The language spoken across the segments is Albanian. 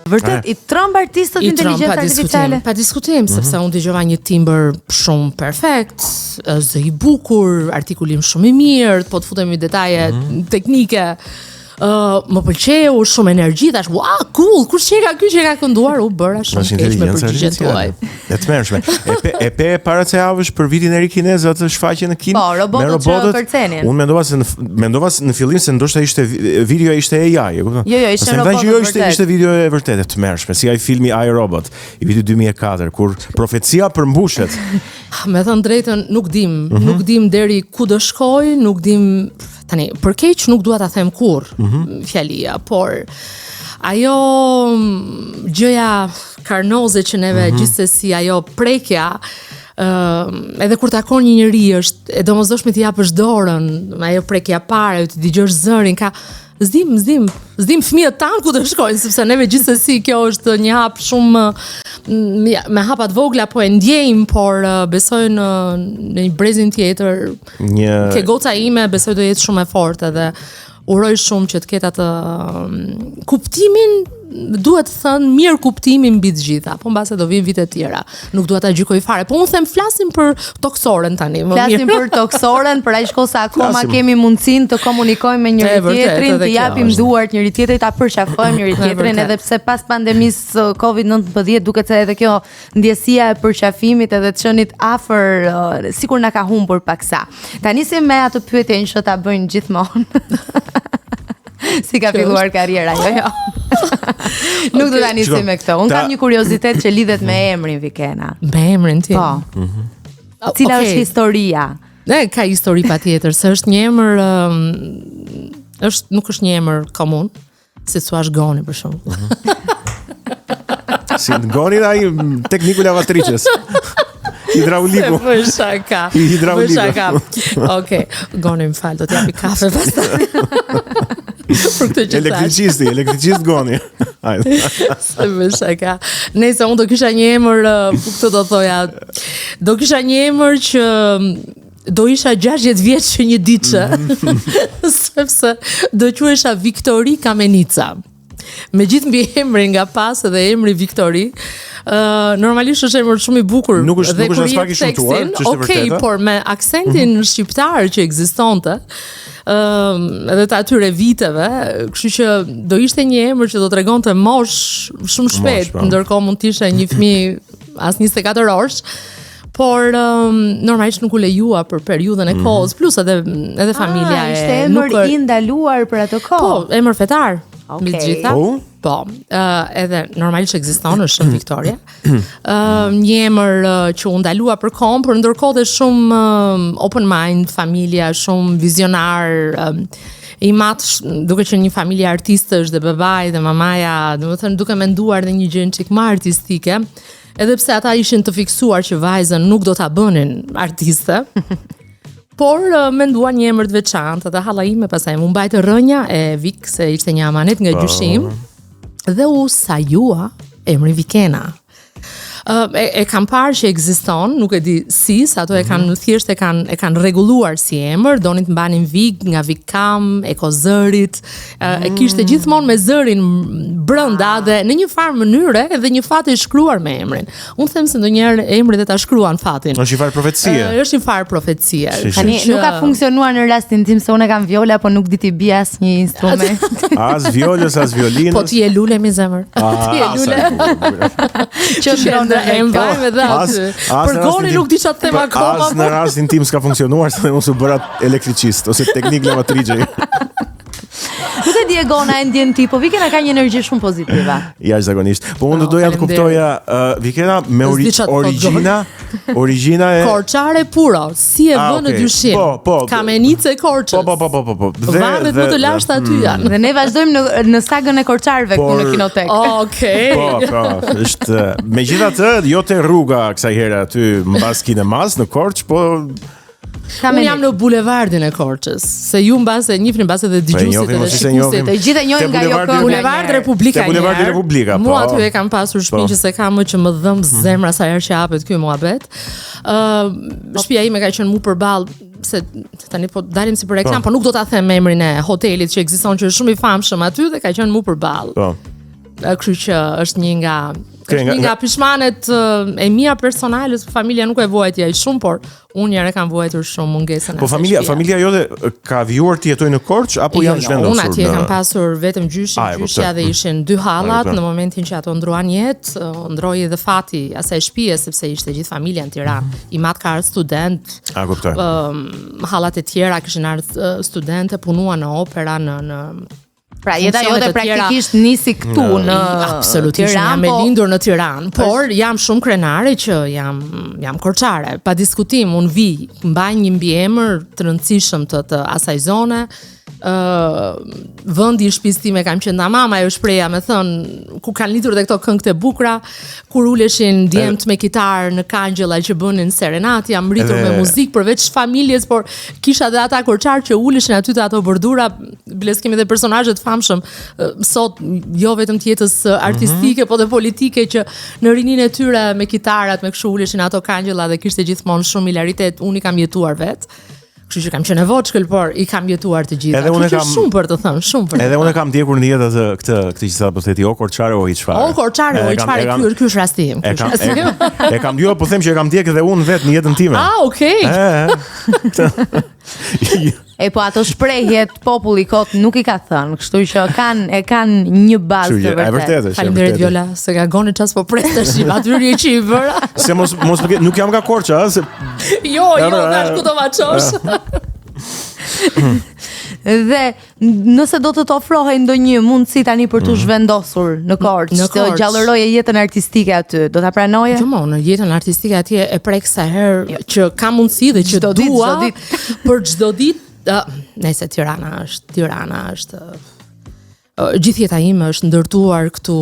Vërtet, i tromb artistët inteligjencë artificiale. Pa diskutim, sepse unë dëgjova një timbre shumë perfekt, zë i bukur, artikulim shumë i mirë, po të futemi detaje teknike. Më pëlqeu, shumë energji, thash, wow, cool, kush që ka kënduar, u bëra shumë keq me përgjigjet tuaj. E tmerrshme. E pe para se javësh për vitin e ri kinez atë shfaqjen në kin. Po, robotët që kërcenin. Unë mendova se në fillim se ndoshta ishte video ishte AI, e kupton? Jo, ishte robot. Ishte video e vërtetë, e tmerrshme, si ai filmi I, Robot i vitit 2004 kur profecia përmbushet. Me thënë drejtën, nuk dim deri ku do shkoj, nuk dim tani, për keq nuk dua ta them kurr fjalia, por ajo gjëja karnoze që neve gjithsesi ajo prekja edhe kur takon një njeri është e domosdoshme t'i japësh dorën, ajo prekja pare, të dëgjosh zërin, ka zdim fëmijët tanë ku të shkojnë, sepse neve gjithsesi kjo është një hap shumë me hapat vogla, po e ndjejmë, por besoj në një brezin tjetër, ke goca ime besoj do jetë shumë e fortë edhe uroj shumë që të ketë atë kuptimin, duhet të thënë mirë kuptimin mbi të gjitha, po mbase do vinë vite tjera. Nuk dua ta gjykoj fare, po unë them flasim për toksoren tani. Flasim për toksoren, për aq kohë sa akoma kemi mundësinë të komunikojmë me njëri tjetrin, të japim duart njëri tjetrit, ta përqafojmë njëri tjetrin, edhe pse pas pandemisë COVID-19 duket se edhe kjo ndjesia e përqafimit edhe të qenit afër sikur na ka humbur paksa. Ta nisim me atë pyetjen që ta bëjnë gjithmonë. Si ka filluar karriera, jo. Nuk do ta nisim me këtë. Unë kam një kuriozitet që lidhet me emrin Vikena. Me emrin tim. Po. Cila është historia? Ka histori patjetër, se është një emër nuk është një emër komun, si thua Goni për shembull. Si Goni ai tekniku lavatrices. Hidrauliku. Shaka. Okej, Goni më fal, do t'japi kafe pastaj. Elektricist Goni. Se më shaka. Nëse unë do kisha një emër, këtë do thoja, do kisha një emër që do isha 60 vjeç që një ditë, sepse do quhesha Viktori Kamenica. Me gjithë mbi emrin nga pas edhe emri Viktori, normalisht është emër shumë i bukur. Nuk është as pak i shëmtuar, okej, por me aksentin shqiptar që ekzistonte, edhe të atyre viteve, kështu që do ishte një emër që do tregonte mosh shumë shpejt, ndërkohë mund të ishte një fëmijë as 24 orësh. Por normalisht nuk u lejua për periudhën e kohës, plus edhe familja ishte emër i ndaluar për atë kohë. Po, emër fetar. Okay. Gjitha. Po, edhe normalisht ekziston është shumë Victoria. Një emër që u ndalua për kohën, por ndërkohë dhe shumë open mind, familja shumë vizionar, i matë duke që një familje artistësh dhe babai dhe mamaja, domethënë duke menduar dhe një gjë çik më artistike. Edhe pse ata ishin të fiksuar që vajzën nuk do ta bënin artiste, por menduan një emër të veçantë, dhe halla ime pastaj më mbajtë rënja e Vik, se ishte një amanet nga gjyshim, dhe u sajua emri Vikena. E kam parë që ekziston, nuk e di si, sa ato e kanë thjesht e kanë rregulluar si emër, donin të mbanin Vik nga Vikam, Ekozërit, e kishte gjithmonë me zërin brenda dhe në një farë mënyre edhe një fat i shkruar me emrin. Unë them se ndonjëherë emrit e ta shkruan fatin. Është një farë profecie. Është një farë profecie. Tani nuk ka funksionuar në rastin tim se unë kam viola, po nuk di ti bie asnjë instrument. As violës, as violinës. Po ti e lule mi zemër. Ti e lule. Që e mbajmë edhe aty. Për Goni nuk di çfarë them akoma. As në rastin tim s'ka funksionuar, se unë u bëra elektricist ose teknik lavatriçe. Nuk e di e Gona e ndjen ti, po Vikena ka një energji shumë pozitive. Jashtëzakonisht. Po unë doja të kuptoja Vikena me origjina e Korçare puro, si e vë në dyshim. Kamenice Korçës. Po. Varret më të lashta aty janë. Dhe ne vazhdojmë në sagën e Korçarëve këtu në Kinotek. Okej. Po, është megjithatë jo te rruga kësaj here aty mbas kinemas në Korçë, po Unë jam në bulevardin e Korçës, se ju mbase njihni mbase dhe dëgjuesit edhe shikuesit. Të gjithë e njohin nga jo kënga. Bulevard Republika. Te Bulevardi Republika. Mua aty e kam pasur shtëpinë që se kam më që më dhëm zemra sa herë që hapet ky muhabet. Shtëpia ime ka qenë mu përballë, se tani po dalim si për reklam, po nuk do ta them emrin e hotelit që ekziston, që është shumë i famshëm aty dhe ka qenë mu përballë. Kështu që është një nga pishmanet e mia personale, familja nuk e vuajtja shumë, por unë njëre kam vuajtur shumë mungesën. Po familja jote ka vjuar të jetojë në Korçë apo janë zhvendosur? Unë atje kam pasur vetëm gjyshja dhe ishin 2 hallat në momentin që ato ndruan jetë, ndroi edhe fati asaj shtëpie sepse ishte gjithë familja në Tiranë. I madh ka ardhur student. Hallat e tjera kishin ardhur studentë, punuan në opera në Pra jeta jote praktikisht nisi këtu në absolutisht jam e lindur në Tiranë, por jam shumë krenare që jam korçare. Pa diskutim, unë mbaj një mbiemër të rëndësishëm të asaj zone. Vendi i shtëpisë time kam qenë nga mama, ajo shpreha me thënë ku kanë lidhur dhe këto këngët e bukura, kur uleshin djemt me kitarë në kangjella që bënin serenat, jam rritur me muzikë përveç familjes, por kisha dhe ata korçar që uleshin aty të ato bordura, biles kemi dhe personazhe të famshëm sot, jo vetëm të jetës artistike, po dhe politike, që në rinin e tyre me kitarat, me kështu uleshin ato kangjella dhe kishte gjithmonë shumë hilaritet. Unë i kam jetuar vetë. Kështu që kam qenë e voçkël, por i kam jetuar të gjitha. Kështu që shumë për të thënë, shumë për të thënë. Edhe unë kam ndjekur në jetë këtë që sa po theti, o korçare o i çfarë. O korçare o i çfarë, ky është rasti im. E kam djua, po them që e kam ndjekë edhe unë vetë në jetën time. Okay. Po ato shprehjet populli kot nuk i ka thënë, kështu që kanë një bazë të vërtetë. Faleminderit Viola, se ka goni ças po prestesh atyri që i bëra. Se mos nuk jam nga Korça, se Jo, tash ku do ma çosh. Dhe nëse do të ofrohej ndonjë mundësi tani për të zhvendosur në Korçë, të gjallëroje jetën artistike aty, do ta pranoje? Jo, në jetën artistike atje e prek sa herë që kam mundësi dhe që dua për çdo ditë. Nëse Tirana është gjithë jeta ime është ndërtuar këtu,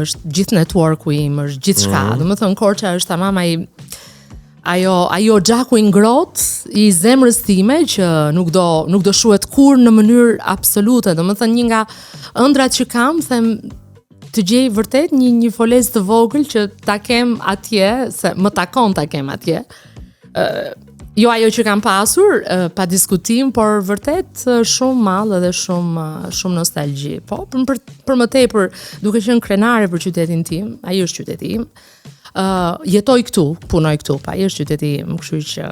është gjithë networku im, është gjithçka. Domethënë Korça është tamam ajo gjaku i ngrohtë i zemrës time që nuk do shuhet kur në mënyrë absolute. Domethënë një nga ëndrat që kam, them të gjej vërtet një folezë të vogël që ta kem atje, se më takon ta kem atje. Jo ajo që kam pasur, pa diskutim, por vërtet shumë mall dhe shumë nostalgji. Po, për më tepër, duke qenë krenare për qytetin tim, ai është qyteti im. Jetoj këtu, punoj këtu, pa ai është qyteti im, kështu që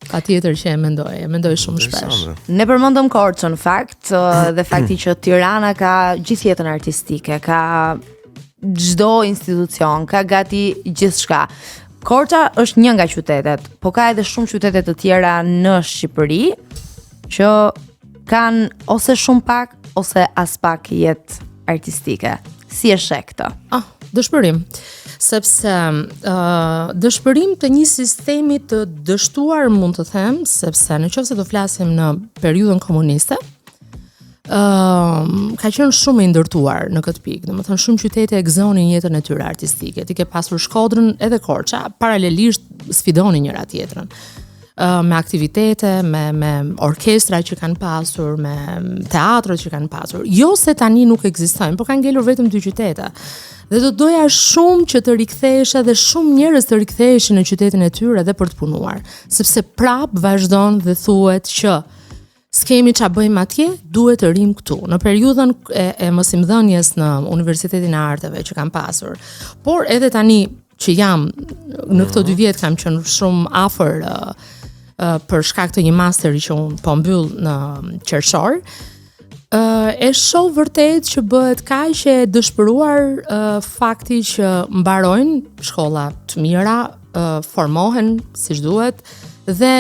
patjetër që e mendoj shumë shpesh. Ne përmendëm Korçën në fakt, dhe fakti që Tirana ka gjithë jetën artistike, ka çdo institucion, ka gati gjithçka. Korça është një nga qytetet, po ka edhe shumë qytete të tjera në Shqipëri që kanë ose shumë pak ose as pak jetë artistike. Si e sheh këtë? Dëshpërim. Sepse dëshpërim të një sistemi të dështuar, mund të them, sepse nëse do flasim në periudhën komuniste, ka qenë shumë i ndërtuar në këtë pikë. Domethënë shumë qytete e gëzonin jetën e tyre artistike. Ti ke pasur Shkodrën edhe Korça, paralelisht sfidonin njëra tjetrën. Me aktivitete, me orkestra që kanë pasur, me teatrët që kanë pasur. Jo se tani nuk ekzistojnë, por kanë ngelur vetëm 2 qytete. Dhe do doja shumë që të rikthehesha dhe shumë njerëz të riktheheshin në qytetin e tyre dhe për të punuar, sepse prap vazhdon dhe thuhet që s'kemi ç'a bëjmë atje, duhet të rim këtu. Në periudhën e mosimdhënies në Universitetin e Arteve që kam pasur, por edhe tani që jam në këto 2 vjet kam qenë shumë afër për shkak të një masteri që unë po mbyll në Qershor, e shoh vërtet që bëhet kaq e dëshpëruar fakti që mbarojnë shkolla të mira, formohen siç duhet dhe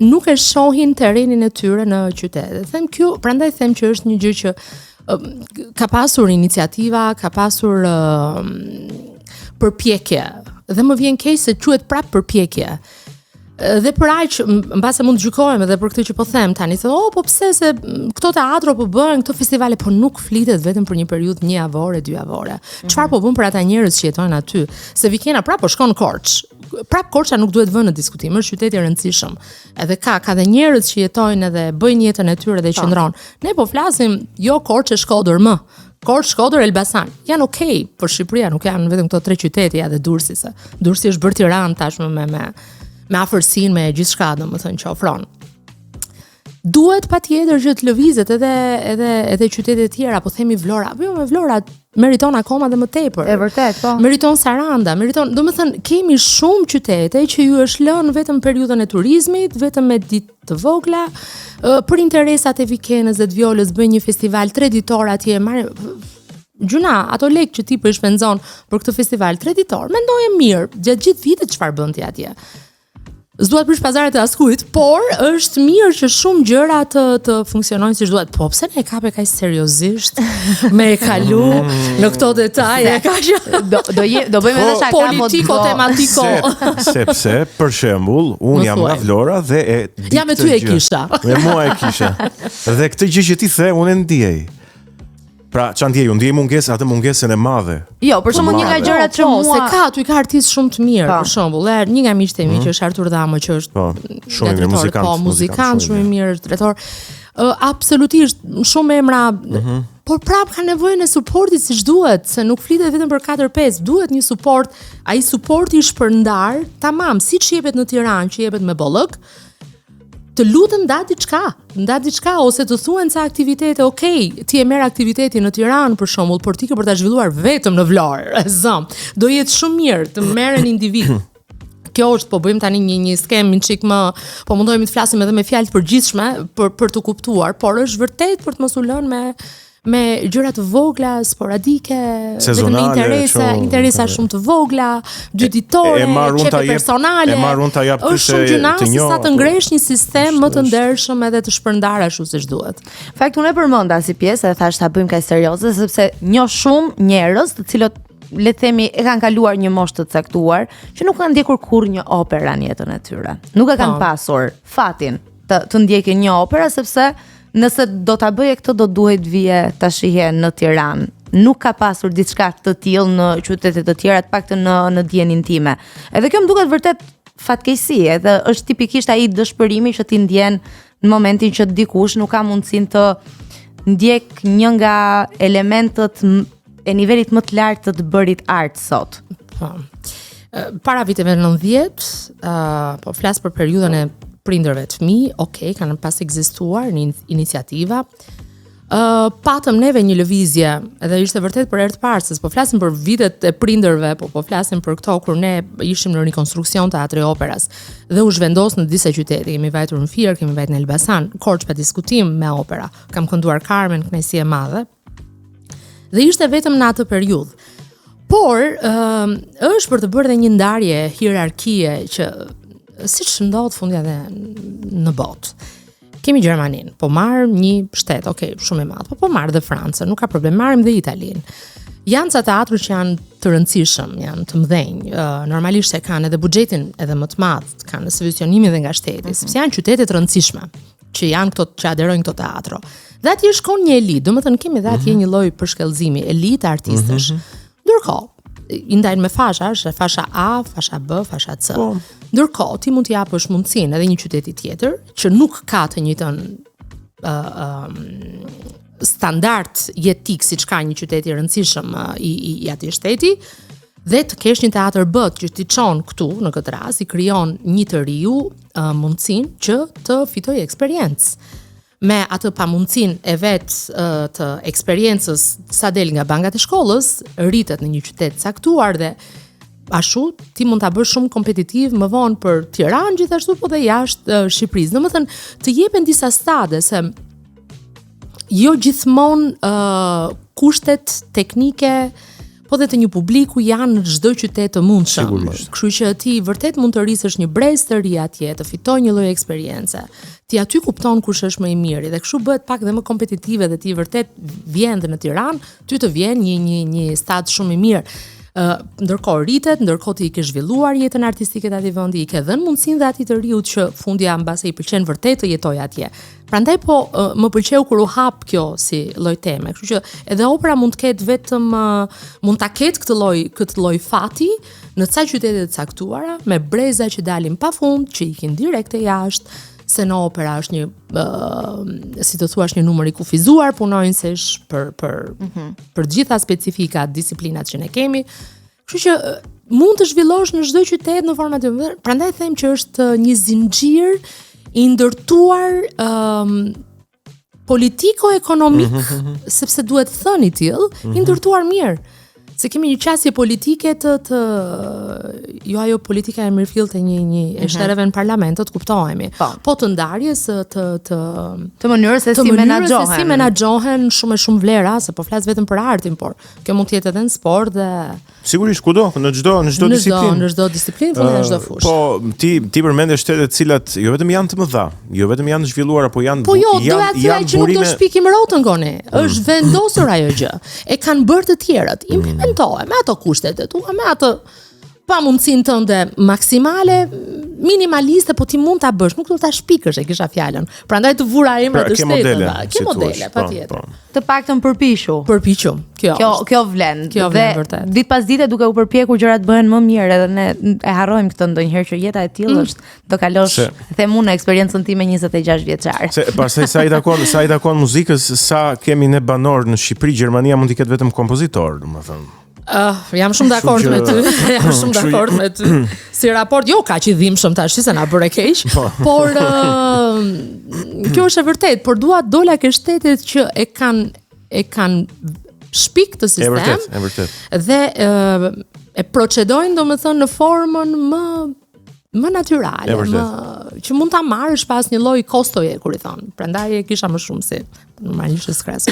nuk e shohin terrenin e tyre në qytet. Prandaj them që është një gjë që ka pasur iniciativa, ka pasur përpjekje, dhe më vjen keq se quhet prap përpjekje. Dhe për aq, mbase mund të gjykojmë edhe për këtë që po them tani, po pse se këto teatro po bëhen këto festivale, po nuk flitet vetëm për një periudhë 1 javore, 2 javore. Çfarë po bën për ata njerëz që jetojnë aty? Se vikenda prap po shkon në Korçë. Prap Korça nuk duhet vënë në diskutim, është qytet i rëndësishëm. Edhe ka dhe njerëz që jetojnë edhe bëjnë jetën e tyre dhe qëndron. Ne po flasim jo Korçë, Shkodër më. Korçë, Shkodër, Elbasan. Janë okay, por Shqipëria nuk janë vetëm këto 3 qytete, ja dhe Durrësi. Durrësi është bërë Tiranë tashmë me afërsinë me gjithçka, domethënë që ofron. Duhet patjetër që të lëvizet edhe qytete tjera, po themi Vlora, apo jo me Vlora meriton akoma dhe më tepër. E vërtet, po. Meriton Saranda, domethënë kemi shumë qytete që ju është lënë vetëm periudhën e turizmit, vetëm me ditë të vogla, për interesat e Vikenës dhe të Vjolës bëjnë një festival 3 ditor atje, gjuna, ato lekë që ti po i shpenzon për këtë festival 3 ditor, mendoje mirë, gjatë gjithë vitit çfarë bën ti atje. S'duhet prish pazaret e askujt, por është mirë që shumë gjëra të funksionojnë siç duhet. Po pse ne e kape kaq seriozisht me e kalu në këto detaje, do bëjmë edhe shaka politiko tematiko. Sepse për shembull, unë jam nga Vlora dhe jam me ty e kisha. Me mua e kisha. Dhe këtë gjë që ti the, unë e ndjej. Pra, çan ndjej, unë ndjej atë mungesën e madhe. Jo, për shembull një nga gjërat që mua se ka artistë shumë të mirë, për shembull, një nga miqtë e mi që është Artur Damo, që është shumë i mirë muzikant, shumë i mirë drejtor. Absolutisht, shumë emra, por prap ka nevojën e suportit siç duhet, se nuk flitet vetëm për 4-5, duhet një suport, ai suporti i shpërndar, tamam, siç jepet në Tiranë, që jepet me bollëk, të lutem nda diçka ose të thuhen ca aktivitete, okay, ti e merr aktivitetin në Tiranë për shembull, por ti ke për ta zhvilluar vetëm në Vlorë. Do jetë shumë mirë të merren individ. Kjo është, po bëjmë tani një skem një çik më, po mundohemi të flasim edhe me fjalë të përgjithshme për të kuptuar, por është vërtet për të mos u lënë me gjëra të vogla, sporadike, vetëm me interesa shumë të vogla, 2 ditore, çepe personale. Është shumë gjëna sa të ngresh një sistem më të ndershëm edhe të shpërndar ashtu siç duhet. Fakt unë e përmenda si pjesë, e thash ta bëjmë kaq serioze sepse njoh shumë njerëz të cilët le të themi e kanë kaluar një moshë të caktuar që nuk kanë ndjekur kurrë një operë në jetën e tyre. Nuk e kanë pasur fatin të ndjekin një opera sepse nëse do ta bëje këtë do duhet vije ta shihje në Tiranë. Nuk ka pasur diçka të tillë në qytete të tjera, të paktën në dijenin time. Edhe kjo më duket vërtet fatkeqësi, edhe është tipikisht ai dëshpërimi që ti ndjen në momentin që dikush nuk ka mundësinë të ndjek një nga elementët e nivelit më të lartë të bërit art sot. Para viteve 90, po flas për periudhën e prindërve të fëmijë, okay, kanë pas ekzistuar një iniciativa. Patëm neve një lëvizje, edhe ishte vërtet për herë të parë, se po flasim për vitet e prindërve, po flasim për këto kur ne ishim në rikonstruksion teatri operas dhe u zhvendos në disa qytete. Kemi vajtur në Fier, kemi vajtur në Elbasan, Korçë pa diskutim me opera. Kam kënduar Carmen, kënaqësi e madhe. Dhe ishte vetëm në atë periudhë. Por është për të bërë dhe një ndarje hierarkie që siç ndodh fundja dhe në botë. Kemi Gjermaninë, po marr një shtet, okay, shumë i madh, po marr dhe Francën, nuk ka problem, marrim dhe Italinë. Janë ca teatru që janë të rëndësishëm, janë të mëdhenj, normalisht se kanë edhe buxhetin edhe më të madh, kanë subvencionimin dhe nga shteti, sepse janë qytete të rëndësishme që janë këto që aderojnë këto teatro. Dhe atje shkon një elitë, domethënë kemi dhe atje një lloj përshkallëzimi, elitë artistësh. Ndërkohë i ndajnë me fasha A, fasha B, fasha C. Ndërkohë ti mund t'i japësh mundësinë edhe një qyteti tjetër që nuk ka të njëjtën standard jetik siç ka një qytet i rëndësishëm i atij shteti, dhe të kesh një teatr B që ti çon këtu në këtë rast, i krijon një të riu mundësinë që të fitojë eksperiencë. Me atë pamundësinë e vet të eksperiencës sa del nga bankat e shkollës, rritet në një qytet caktuar dhe ashtu ti mund ta bësh shumë kompetitiv më vonë për Tiranë, gjithashtu po dhe jashtë Shqipërisë. Domethënë të jepen disa stade se jo gjithmonë kushtet teknike po dhe të një publiku janë në çdo qytet të mundshëm. Kështu që ti vërtet mund të rrisësh një brez të ri atje, të fitoj një lloj eksperience. Ti aty kupton kush është më i miri dhe kështu bëhet pak dhe më kompetitive dhe ti vërtet vjen dhe në Tiranë, ty të vjen një stad shumë i mirë. Ndërkohë rritet, ndërkohë ti i ke zhvilluar jetën artistike të atij vendi, i ke dhënë mundësinë dhe atij të riut që fundja mbase i pëlqen vërtet të jetojë atje. Prandaj po më pëlqeu kur u hap kjo si lloj teme. Kështu që edhe opera mund të ketë vetëm mund ta ketë këtë lloj fati në ca qytete të caktuara me breza që dalin pafund, që ikin direkt e jashtë, se në opera është një si të thuash një numër i kufizuar punonjësh për gjitha specifikat, disiplinat që ne kemi. Kështu që mund të zhvillosh në çdo qytet në forma të ndryshme. Prandaj them që është një zinxhir i ndërtuar politiko-ekonomik, sepse duhet thënë i tillë, i ndërtuar mirë. Se kemi një qasje politike të jo ajo politika e mirëfillt e një e shtereve në parlament, të kuptohemi. Po të ndarjes të mënyrës se si menaxhohen shumë vlera, se po flas vetëm për artin, por kjo mund të jetë edhe në sport dhe sigurisht kudo, në çdo disiplinë. Në çdo disiplinë, në çdo fushë. Po ti përmendesh shtete të cilat jo vetëm janë të mëdha, jo vetëm janë të zhvilluara, po janë po jo, doja të thëj që nuk do shpikim rrotën goni. Është vendosur ajo gjë. E kanë bërë të tjerët. Implementohe me ato kushtet e tua, me ato pa mundësinë tënde maksimale, minimaliste, po ti mund ta bësh, nuk do ta shpikësh, e kisha fjalën. Prandaj të vura emrat të shtetit. Ke modele, patjetër. Të paktën përpiqu. Kjo vlen. Dhe ditë pas dite duke u përpjekur gjërat bëhen më mirë, edhe ne e harrojmë këtë ndonjëherë që jeta e tillë është, do kalosh, them unë eksperiencën time 26 vjeçare. Se pastaj sa i takon muzikës, sa kemi ne banor në Shqipëri, Gjermania mund të ketë vetëm kompozitor, domethënë. Jam shumë dakord me ty. Jam shumë dakord me ty. Si raport, jo kaq i dhimbshëm tash se na bëre keq, por kjo është e vërtetë, por dua dola ke shtetet që e kanë shpik të sistem. E vërtet. Dhe e procedojnë domethënë në formën më natyrale, që mund ta marrësh pas një lloj kostoje, kur i thon. Prandaj e kisha më shumë se normalisht skres.